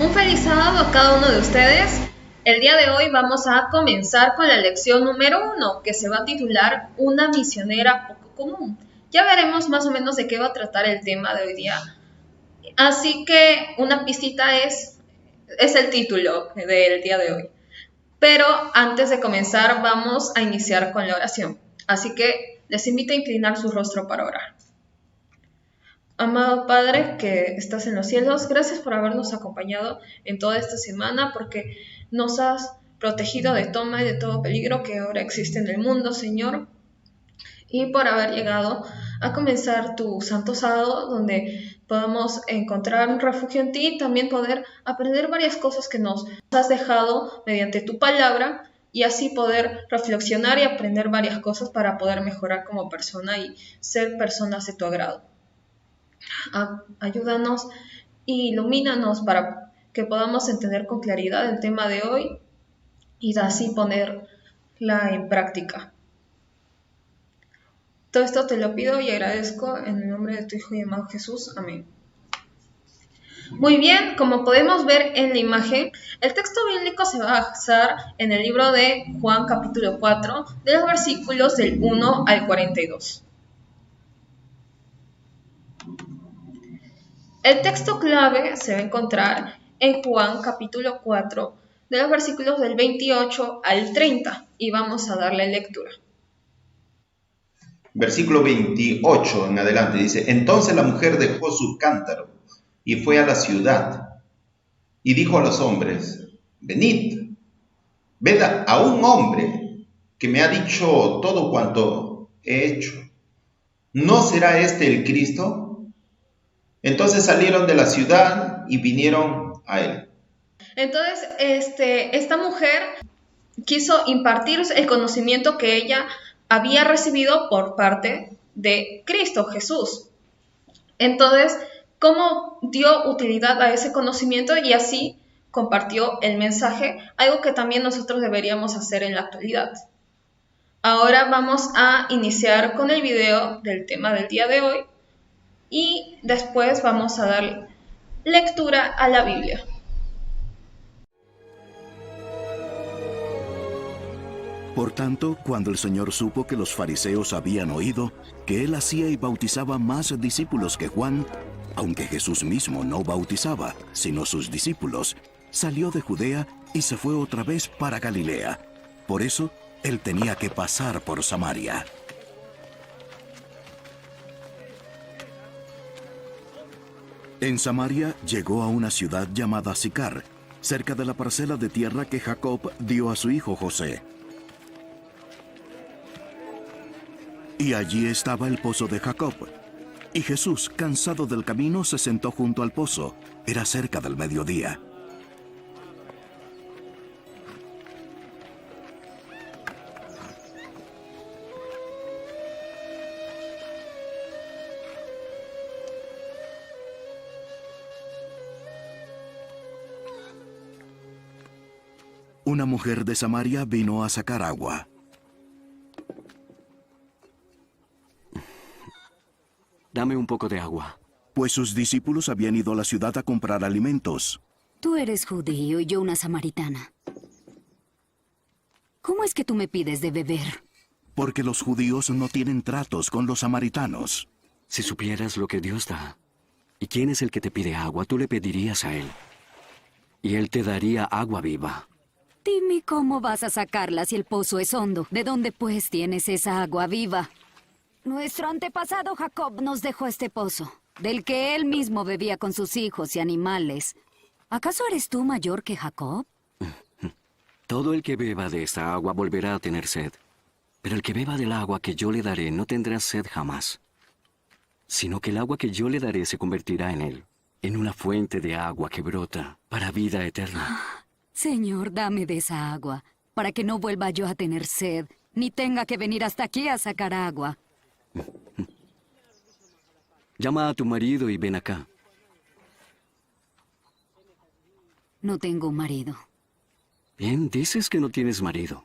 Un feliz sábado a cada uno de ustedes. El día de hoy vamos a comenzar con la lección número 1, que se va a titular Una misionera poco común. Ya veremos más o menos de qué va a tratar el tema de hoy día. Así que una pistita es el título del día de hoy. Pero antes de comenzar vamos a iniciar con la oración. Así que les invito a inclinar su rostro para orar. Amado Padre que estás en los cielos, gracias por habernos acompañado en toda esta semana, porque nos has protegido de toma y de todo peligro que ahora existe en el mundo, Señor, y por haber llegado a comenzar tu santo sábado, donde podamos encontrar un refugio en ti y también poder aprender varias cosas que nos has dejado mediante tu palabra, y así poder reflexionar y aprender varias cosas para poder mejorar como persona y ser personas de tu agrado. Ayúdanos e ilumínanos para que podamos entender con claridad el tema de hoy y así ponerla en práctica. Todo esto te lo pido y agradezco en el nombre de tu Hijo llamado Jesús. Amén. Muy bien, como podemos ver en la imagen, el texto bíblico se va a basar en el libro de Juan capítulo 4, de los versículos del 1 al 42. El texto clave se va a encontrar en Juan capítulo 4, de los versículos del 28 al 30, y vamos a darle lectura. Versículo 28 en adelante dice: Entonces la mujer dejó su cántaro y fue a la ciudad y dijo a los hombres: Venid, ved a un hombre que me ha dicho todo cuanto he hecho. ¿No será este el Cristo? Entonces salieron de la ciudad y vinieron a él. Entonces, esta mujer quiso impartir el conocimiento que ella había recibido por parte de Cristo Jesús. Entonces, ¿cómo dio utilidad a ese conocimiento? Y así compartió el mensaje, algo que también nosotros deberíamos hacer en la actualidad. Ahora vamos a iniciar con el video del tema del día de hoy y después vamos a dar lectura a la Biblia. Por tanto, cuando el Señor supo que los fariseos habían oído que él hacía y bautizaba más discípulos que Juan, aunque Jesús mismo no bautizaba, sino sus discípulos, salió de Judea y se fue otra vez para Galilea. Por eso, él tenía que pasar por Samaria. En Samaria llegó a una ciudad llamada Sicar, cerca de la parcela de tierra que Jacob dio a su hijo José. Y allí estaba el pozo de Jacob. Y Jesús, cansado del camino, se sentó junto al pozo. Era cerca del mediodía. Una mujer de Samaria vino a sacar agua. Dame un poco de agua. Pues sus discípulos habían ido a la ciudad a comprar alimentos. Tú eres judío y yo una samaritana. ¿Cómo es que tú me pides de beber? Porque los judíos no tienen tratos con los samaritanos. Si supieras lo que Dios da, y quién es el que te pide agua, tú le pedirías a Él. Y Él te daría agua viva. Dime cómo vas a sacarla si el pozo es hondo. ¿De dónde pues tienes esa agua viva? Nuestro antepasado Jacob nos dejó este pozo, del que él mismo bebía con sus hijos y animales. ¿Acaso eres tú mayor que Jacob? Todo el que beba de esta agua volverá a tener sed. Pero el que beba del agua que yo le daré no tendrá sed jamás. Sino que el agua que yo le daré se convertirá en él, en una fuente de agua que brota para vida eterna. Señor, dame de esa agua, para que no vuelva yo a tener sed, ni tenga que venir hasta aquí a sacar agua. Llama a tu marido y ven acá. No tengo marido. Bien, dices que no tienes marido,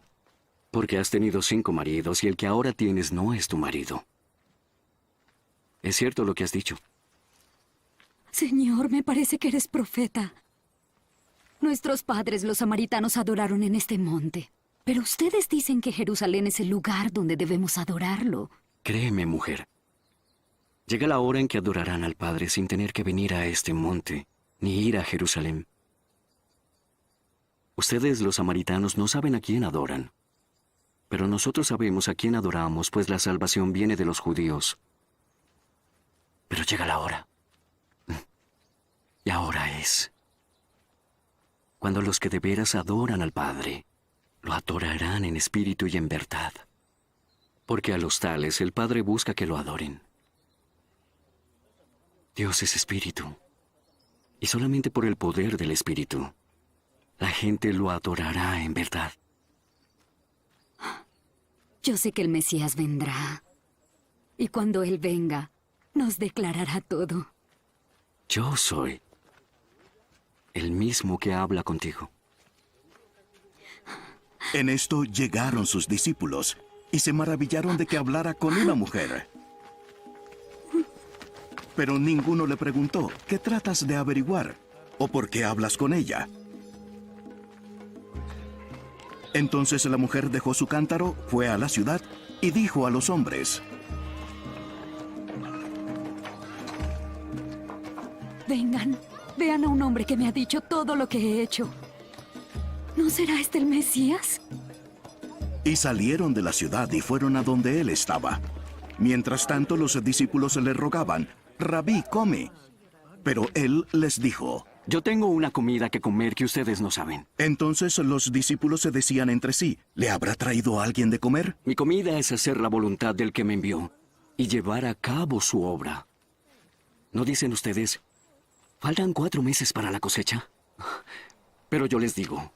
porque has tenido 5 maridos y el que ahora tienes no es tu marido. Es cierto lo que has dicho. Señor, me parece que eres profeta. Nuestros padres, los samaritanos, adoraron en este monte. Pero ustedes dicen que Jerusalén es el lugar donde debemos adorarlo. Créeme, mujer. Llega la hora en que adorarán al Padre sin tener que venir a este monte, ni ir a Jerusalén. Ustedes, los samaritanos, no saben a quién adoran. Pero nosotros sabemos a quién adoramos, pues la salvación viene de los judíos. Pero llega la hora. Y ahora es cuando los que de veras adoran al Padre lo adorarán en espíritu y en verdad. Porque a los tales el Padre busca que lo adoren. Dios es espíritu. Y solamente por el poder del espíritu, la gente lo adorará en verdad. Yo sé que el Mesías vendrá. Y cuando Él venga, nos declarará todo. Yo soy el mismo que habla contigo. En esto llegaron sus discípulos y se maravillaron de que hablara con una mujer. Pero ninguno le preguntó, ¿qué tratas de averiguar? ¿O por qué hablas con ella? Entonces la mujer dejó su cántaro, fue a la ciudad y dijo a los hombres: Vengan, vean a un hombre que me ha dicho todo lo que he hecho. ¿No será este el Mesías? Y salieron de la ciudad y fueron a donde él estaba. Mientras tanto, los discípulos le rogaban: Rabí, come. Pero él les dijo: Yo tengo una comida que comer que ustedes no saben. Entonces los discípulos se decían entre sí: ¿le habrá traído alguien de comer? Mi comida es hacer la voluntad del que me envió y llevar a cabo su obra. ¿No dicen ustedes, faltan 4 meses para la cosecha? Pero yo les digo,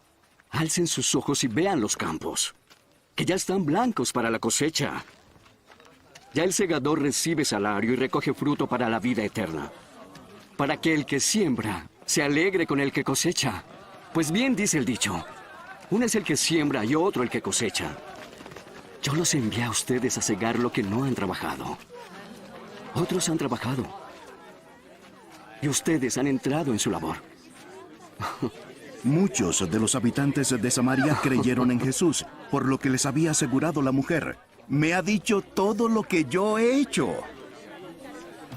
alcen sus ojos y vean los campos, que ya están blancos para la cosecha. Ya el segador recibe salario y recoge fruto para la vida eterna, para que el que siembra se alegre con el que cosecha. Pues bien dice el dicho, uno es el que siembra y otro el que cosecha. Yo los envié a ustedes a cegar lo que no han trabajado. Otros han trabajado, y ustedes han entrado en su labor. Muchos de los habitantes de Samaria creyeron en Jesús, por lo que les había asegurado la mujer: me ha dicho todo lo que yo he hecho.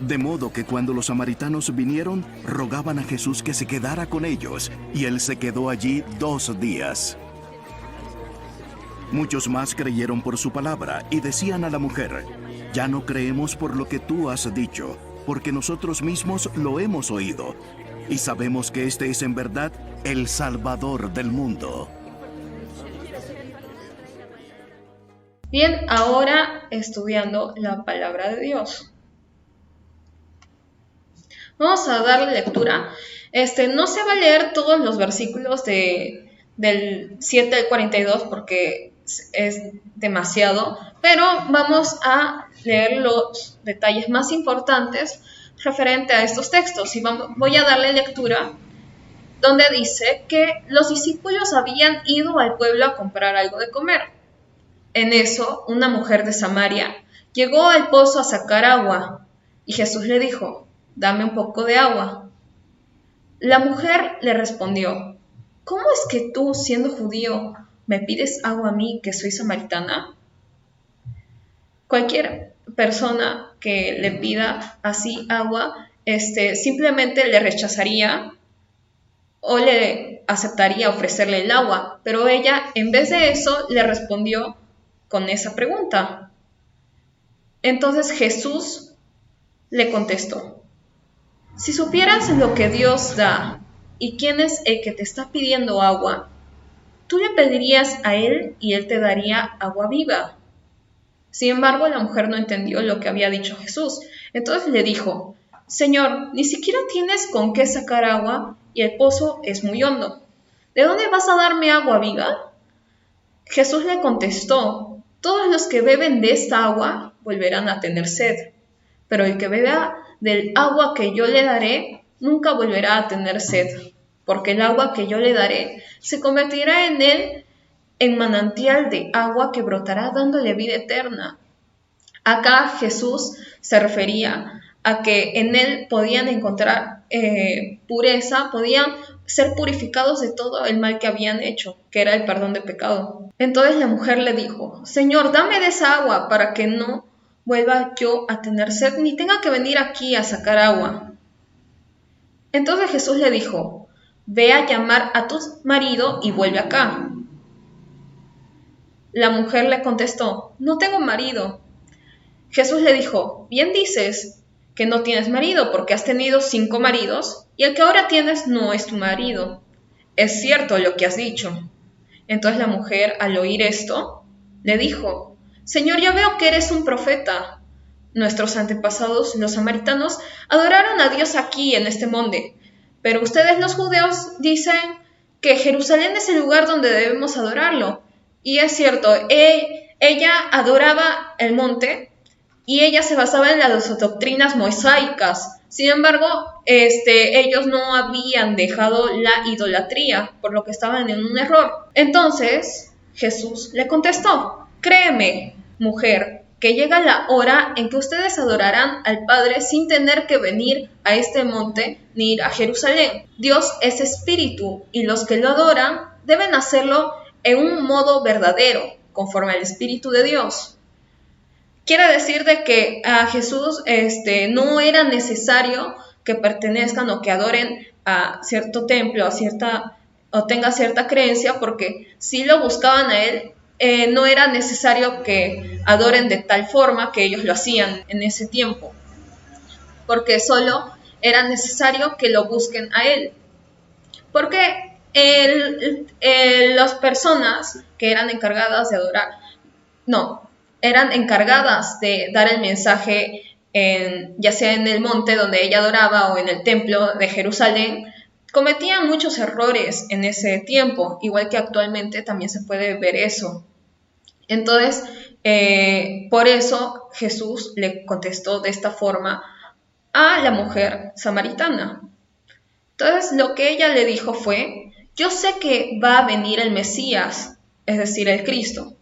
De modo que cuando los samaritanos vinieron, rogaban a Jesús que se quedara con ellos, y él se quedó allí 2 días. Muchos más creyeron por su palabra, y decían a la mujer: ya no creemos por lo que tú has dicho, porque nosotros mismos lo hemos oído, y sabemos que este es en verdad el Salvador del mundo. Bien, ahora estudiando la palabra de Dios. Vamos a darle lectura. No se va a leer todos los versículos del 7 al 42 porque es demasiado, pero vamos a leer los detalles más importantes referente a estos textos. Y voy a darle lectura donde dice que los discípulos habían ido al pueblo a comprar algo de comer. En eso, una mujer de Samaria llegó al pozo a sacar agua, y Jesús le dijo: dame un poco de agua. La mujer le respondió: ¿cómo es que tú, siendo judío, me pides agua a mí, que soy samaritana? Cualquier persona que le pida así agua, simplemente le rechazaría o le aceptaría ofrecerle el agua, pero ella, en vez de eso, le respondió con esa pregunta. Entonces Jesús le contestó: si supieras lo que Dios da y quién es el que te está pidiendo agua, tú le pedirías a él y él te daría agua viva. Sin embargo, la mujer no entendió lo que había dicho Jesús. Entonces le dijo: Señor, ni siquiera tienes con qué sacar agua y el pozo es muy hondo. ¿De dónde vas a darme agua viva? Jesús le contestó: todos los que beben de esta agua volverán a tener sed, pero el que beba del agua que yo le daré nunca volverá a tener sed, porque el agua que yo le daré se convertirá en él en manantial de agua que brotará dándole vida eterna. Acá Jesús se refería a que en él podían encontrar pureza, podían ser purificados de todo el mal que habían hecho, que era el perdón de pecado. Entonces la mujer le dijo: Señor, dame de esa agua para que no vuelva yo a tener sed, ni tenga que venir aquí a sacar agua. Entonces Jesús le dijo: ve a llamar a tu marido y vuelve acá. La mujer le contestó: no tengo marido. Jesús le dijo: bien dices que no tienes marido, porque has tenido 5 maridos, y el que ahora tienes no es tu marido. Es cierto lo que has dicho. Entonces la mujer, al oír esto, le dijo: Señor, ya veo que eres un profeta. Nuestros antepasados, los samaritanos, adoraron a Dios aquí en este monte, pero ustedes los judíos dicen que Jerusalén es el lugar donde debemos adorarlo. Y es cierto, ella adoraba el monte y ella se basaba en las doctrinas mosaicas. Sin embargo, ellos no habían dejado la idolatría, por lo que estaban en un error. Entonces Jesús le contestó: créeme, mujer, que llega la hora en que ustedes adorarán al Padre sin tener que venir a este monte ni ir a Jerusalén. Dios es espíritu y los que lo adoran deben hacerlo en un modo verdadero, conforme al Espíritu de Dios. Quiere decir de que a Jesús no era necesario que pertenezcan o que adoren a cierto templo, o tenga cierta creencia, porque si lo buscaban a él, no era necesario que adoren de tal forma que ellos lo hacían en ese tiempo, porque solo era necesario que lo busquen a él. Porque las personas que eran encargadas de adorar, eran encargadas de dar el mensaje, ya sea en el monte donde ella adoraba o en el templo de Jerusalén, cometían muchos errores en ese tiempo, igual que actualmente también se puede ver eso. Entonces, por eso Jesús le contestó de esta forma a la mujer samaritana. Entonces, lo que ella le dijo fue: yo sé que va a venir el Mesías, es decir, el Cristo,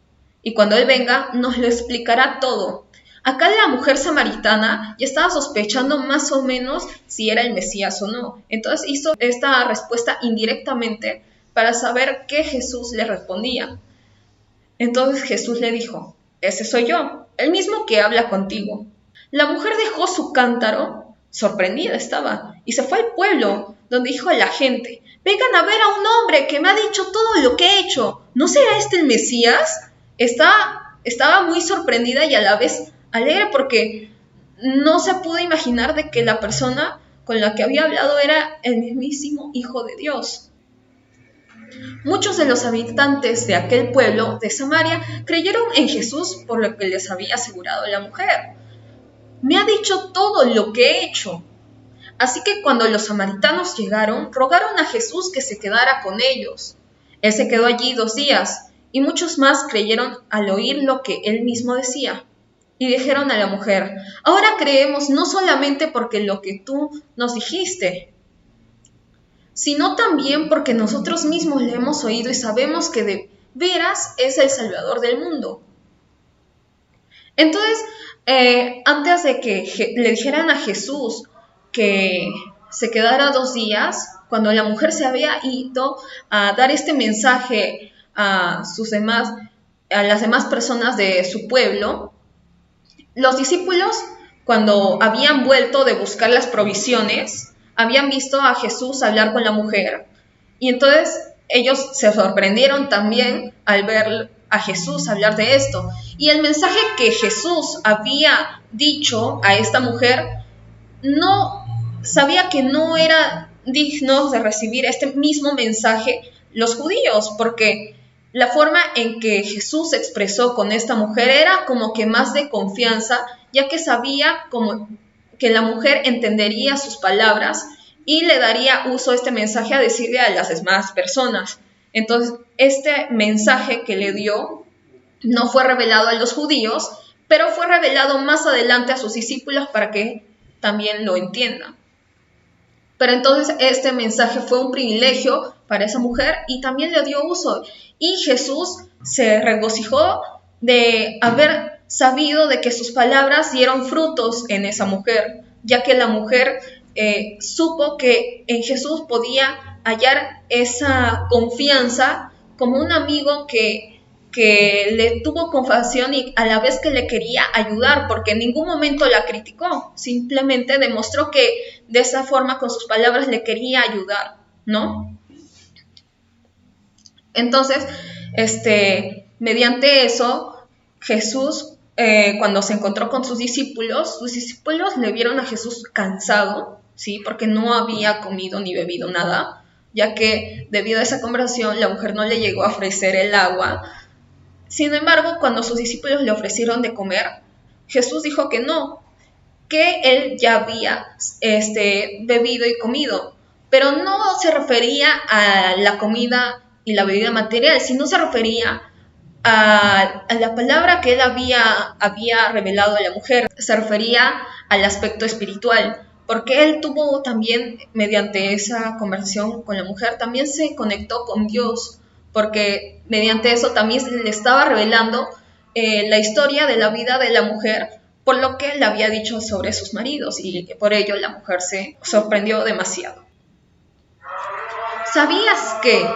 y cuando Él venga nos lo explicará todo. Acá la mujer samaritana ya estaba sospechando más o menos si era el Mesías o no. Entonces hizo esta respuesta indirectamente para saber qué Jesús le respondía. Entonces Jesús le dijo: ese soy yo, el mismo que habla contigo. La mujer dejó su cántaro, sorprendida estaba, y se fue al pueblo, donde dijo a la gente: vengan a ver a un hombre que me ha dicho todo lo que he hecho. ¿No será este el Mesías? Estaba muy sorprendida y a la vez alegre, porque no se pudo imaginar de que la persona con la que había hablado era el mismísimo Hijo de Dios. Muchos de los habitantes de aquel pueblo de Samaria creyeron en Jesús por lo que les había asegurado la mujer. Me ha dicho todo lo que he hecho. Así que cuando los samaritanos llegaron, rogaron a Jesús que se quedara con ellos. Él se quedó allí 2 días, y muchos más creyeron al oír lo que él mismo decía. Y dijeron a la mujer: ahora creemos no solamente porque lo que tú nos dijiste, sino también porque nosotros mismos le hemos oído y sabemos que de veras es el Salvador del mundo. Entonces, antes de que le dijeran a Jesús que se quedara 2 días, cuando la mujer se había ido a dar este mensaje a las demás personas de su pueblo, los discípulos, cuando habían vuelto de buscar las provisiones, habían visto a Jesús hablar con la mujer, y entonces ellos se sorprendieron también al ver a Jesús hablar de esto. Y el mensaje que Jesús había dicho a esta mujer, no sabía que no era digno de recibir este mismo mensaje los judíos, porque la forma en que Jesús se expresó con esta mujer era como que más de confianza, ya que sabía como que la mujer entendería sus palabras y le daría uso a este mensaje a decirle a las demás personas. Entonces, este mensaje que le dio no fue revelado a los judíos, pero fue revelado más adelante a sus discípulos para que también lo entiendan. Pero entonces este mensaje fue un privilegio para esa mujer y también le dio uso. Y Jesús se regocijó de haber sabido de que sus palabras dieron frutos en esa mujer, ya que la mujer supo que en Jesús podía hallar esa confianza como un amigo que le tuvo compasión y a la vez que le quería ayudar, porque en ningún momento la criticó, simplemente demostró que de esa forma con sus palabras le quería ayudar, ¿no? Entonces, mediante eso, Jesús, cuando se encontró con sus discípulos le vieron a Jesús cansado, ¿sí? Porque no había comido ni bebido nada, ya que debido a esa conversación la mujer no le llegó a ofrecer el agua. Sin embargo, cuando sus discípulos le ofrecieron de comer, Jesús dijo que no, que él ya había bebido y comido, pero no se refería a la comida y la bebida material, sino se refería a la palabra que él había revelado a la mujer, se refería al aspecto espiritual, porque él tuvo también, mediante esa conversación con la mujer, también se conectó con Dios, porque mediante eso también le estaba revelando la historia de la vida de la mujer, por lo que le había dicho sobre sus maridos, y por ello la mujer se sorprendió demasiado. ¿Sabías que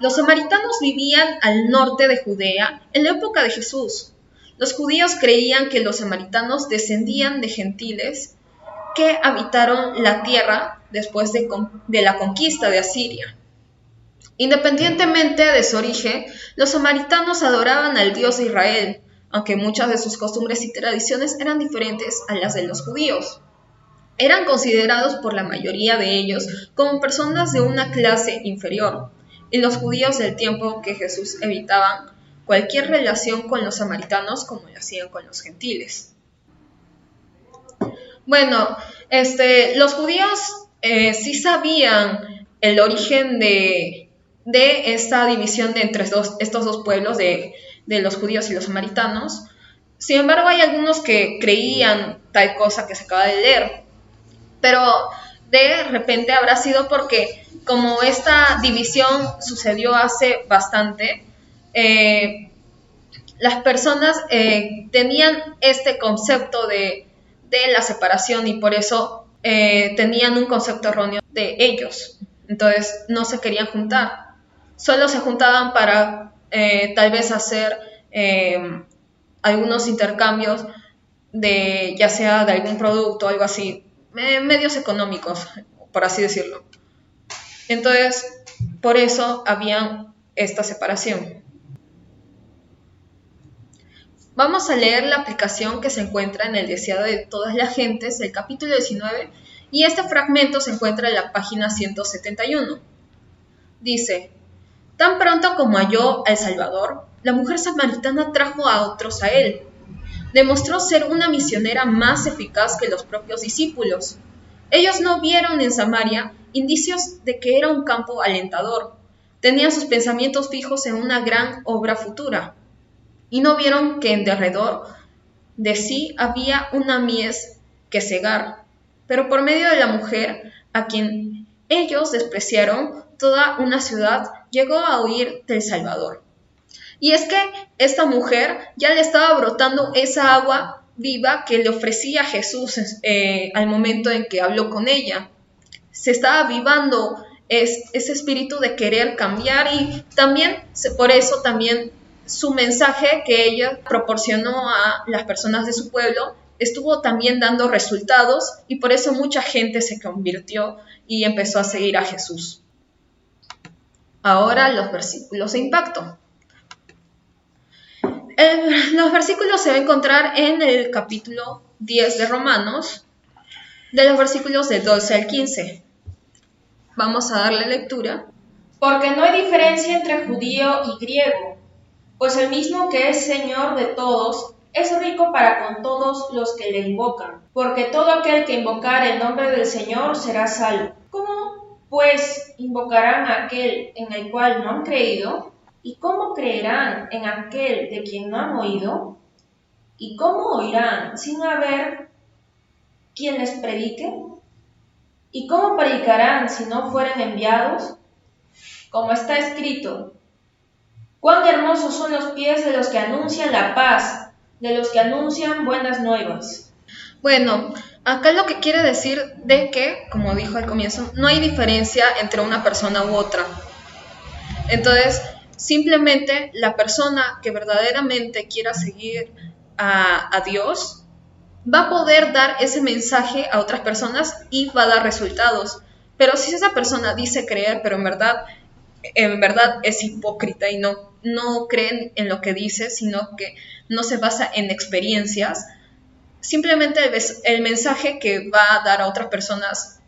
los samaritanos vivían al norte de Judea en la época de Jesús? Los judíos creían que los samaritanos descendían de gentiles que habitaron la tierra después de la conquista de Asiria. Independientemente de su origen, los samaritanos adoraban al Dios de Israel, aunque muchas de sus costumbres y tradiciones eran diferentes a las de los judíos. Eran considerados por la mayoría de ellos como personas de una clase inferior, y los judíos del tiempo que Jesús evitaban cualquier relación con los samaritanos como lo hacían con los gentiles. Bueno, los judíos sí sabían el origen de esta división de entre estos dos pueblos, de los judíos y los samaritanos. Sin embargo, hay algunos que creían tal cosa que se acaba de leer, pero de repente habrá sido porque como esta división sucedió hace bastante, las personas tenían este concepto de la separación y por eso tenían un concepto erróneo de ellos. Entonces no se querían juntar. Solo se juntaban para tal vez hacer algunos intercambios ya sea de algún producto o algo así, medios económicos, por así decirlo. Entonces, por eso había esta separación. Vamos a leer la aplicación que se encuentra en el Deseado de todas las gentes, del capítulo 19, y este fragmento se encuentra en la página 171. Dice: tan pronto como halló al Salvador, la mujer samaritana trajo a otros a él. Demostró ser una misionera más eficaz que los propios discípulos. Ellos no vieron en Samaria indicios de que era un campo alentador. Tenían sus pensamientos fijos en una gran obra futura. Y no vieron que en derredor de sí había una mies que cegar. Pero por medio de la mujer, a quien ellos despreciaron, toda una ciudad llegó a oír del Salvador. Y es que esta mujer ya le estaba brotando esa agua viva que le ofrecía Jesús al momento en que habló con ella. Se estaba avivando ese espíritu de querer cambiar y también, por eso también su mensaje que ella proporcionó a las personas de su pueblo estuvo también dando resultados y por eso mucha gente se convirtió y empezó a seguir a Jesús. Ahora los versículos de impacto. Los versículos se van a encontrar en el capítulo 10 de Romanos, de los versículos del 12 al 15. Vamos a darle lectura. Porque no hay diferencia entre judío y griego, pues el mismo que es Señor de todos es rico para con todos los que le invocan, porque todo aquel que invocare el nombre del Señor será salvo. ¿Cómo, pues, invocarán a aquel en el cual no han creído? ¿Y cómo creerán en aquel de quien no han oído? ¿Y cómo oirán sin haber quien les predique? ¿Y cómo predicarán si no fueren enviados? Como está escrito: cuán hermosos son los pies de los que anuncian la paz, de los que anuncian buenas nuevas. Bueno, Acá lo que quiere decir de que, como dijo al comienzo, no hay diferencia entre una persona u otra. Entonces, simplemente la persona que verdaderamente quiera seguir a Dios va a poder dar ese mensaje a otras personas y va a dar resultados. Pero si esa persona dice creer, pero en verdad es hipócrita y no cree en lo que dice, sino que no se basa en experiencias, simplemente el mensaje que va a dar a otras personas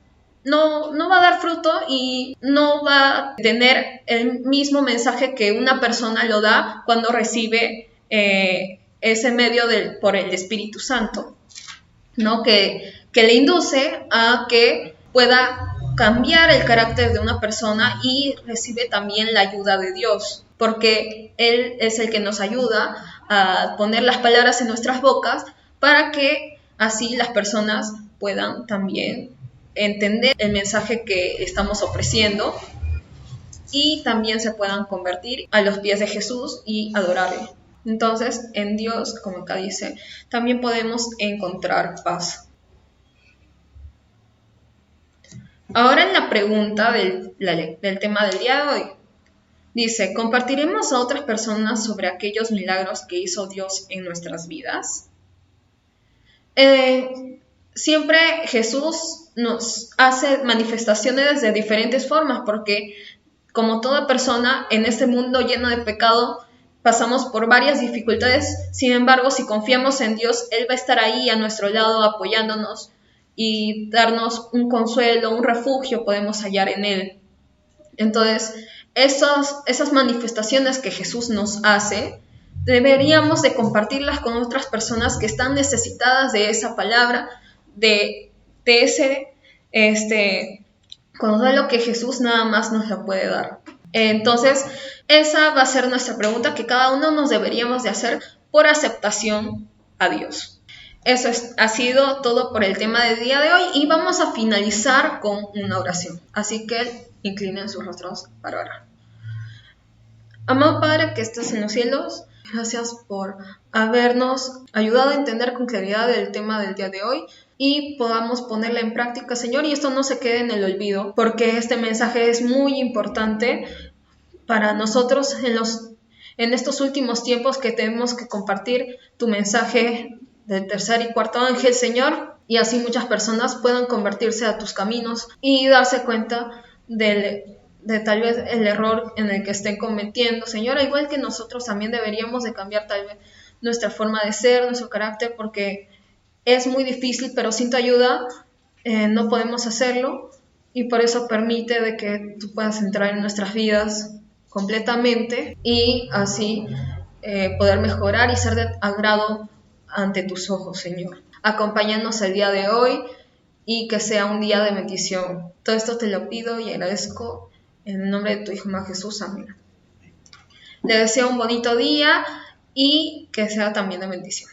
no va a dar fruto y no va a tener el mismo mensaje que una persona lo da cuando recibe ese medio por el Espíritu Santo, ¿no? Que le induce a que pueda cambiar el carácter de una persona y recibe también la ayuda de Dios, porque Él es el que nos ayuda a poner las palabras en nuestras bocas para que así las personas puedan también entender el mensaje que estamos ofreciendo y también se puedan convertir a los pies de Jesús y adorarle. Entonces, en Dios, como acá dice, también podemos encontrar paz. Ahora en la pregunta del tema del día de hoy, dice, ¿compartiremos a otras personas sobre aquellos milagros que hizo Dios en nuestras vidas? Siempre Jesús nos hace manifestaciones de diferentes formas, porque como toda persona en este mundo lleno de pecado, pasamos por varias dificultades. Sin embargo, si confiamos en Dios, Él va a estar ahí a nuestro lado apoyándonos y darnos un consuelo, un refugio podemos hallar en Él. Entonces, esas manifestaciones que Jesús nos hace, deberíamos de compartirlas con otras personas que están necesitadas de esa palabra, de ese consuelo que Jesús nada más nos lo puede dar. Entonces, esa va a ser nuestra pregunta que cada uno nos deberíamos de hacer por aceptación a Dios. Eso ha sido todo por el tema del día de hoy y vamos a finalizar con una oración. Así que inclinen sus rostros para orar. Amado Padre que estás en los cielos, gracias por habernos ayudado a entender con claridad el tema del día de hoy y podamos ponerla en práctica, Señor, y esto no se quede en el olvido, porque este mensaje es muy importante para nosotros en estos últimos tiempos que tenemos que compartir tu mensaje del tercer y cuarto ángel, Señor, y así muchas personas puedan convertirse a tus caminos y darse cuenta de tal vez el error en el que estén cometiendo, Señor, al igual que nosotros también deberíamos de cambiar tal vez nuestra forma de ser, nuestro carácter, porque es muy difícil, pero sin tu ayuda no podemos hacerlo, y por eso permite de que tú puedas entrar en nuestras vidas completamente y así poder mejorar y ser de agrado ante tus ojos, Señor. Acompáñanos el día de hoy y que sea un día de bendición. Todo esto te lo pido y agradezco en el nombre de tu Hijo más Jesús. Amén. Le deseo un bonito día y que sea también de bendición.